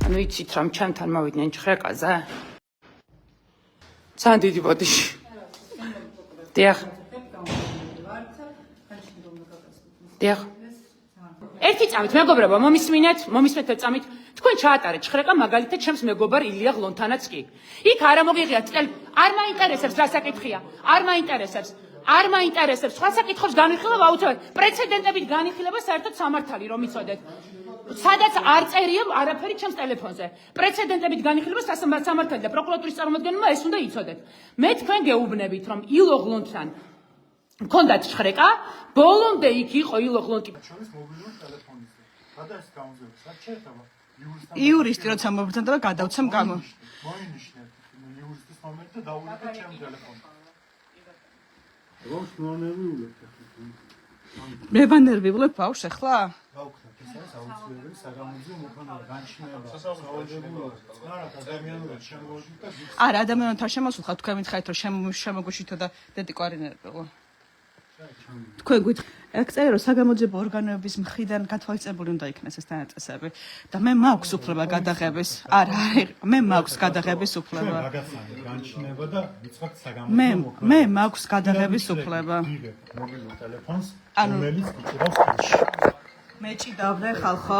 ანუ იცით რომ ჩემთან მოვიდნენ ჭხრეკაზე? ძალიან დიდი ბოდიში. დიახ. დიახ. ერთი წამით მეგობრებო, მომისმენთ და წამით. თქვენ ჩაატარეთ ჭხრეკა მაგალითად ჩემს მეგობარ ილია ღლონთანაც კი. იქ არ ამოღიღიათ წელი, არ მაინტერესებს რა საკითხია. არ მაინტერესებს. სხვა საკითხებს განვიხილებ აუცილებლად. პრეცედენტებით განიხილება საერთოდ სამართალი რომ იცოდეთ. სადაც არ წერია არაფერი ჩემს ტელეფონზე. პრეცედენტებით განიხილება სამართალი და პროკურატურის წარმომადგენელმა ეს უნდა იცოდეთ. მე თქვენ გეუბნებით რომ ილო ღლონთან მქონდათ ჭხრეკა, ბოლომდე იქ იყო ილო ღლონტი. იურისტი როცა მობრძანდება გადავცემ გამო. მოინიშნეთ იურისტის ნომერი და დაუვიდეთ ჩემ ტელეფონს. მე ვანერვიულებ ბავშვს ახლა? გავხსნათ ეს არის აუცილებელი საგამოძიო მოხანაა განჩინება. საუბრობთ ადამიანურად შემოვიდგინეთ. არა, ადამიანად არ შემოსულხარ, თქვენ მითხარით რომ შემოგუშითო და დედიკვარი ნერვიულო. თქვენ აქ წერია რომ საგამოძიებო ორგანოების მხრიდან გათვალისწინებული უნდა იქნეს ეს დანაწესები და მე მაქვს უფლება გადაღების. არა, მე მაქვს გადაღების უფლება. განჩინება და ვიწყებთ საგამოძიებო. მე მაქვს გადაღების უფლება. მობილურ ტელეფონს, ანუ რომელიც გიჭირავს ხელში. მე ჭიდავდე ხალხო.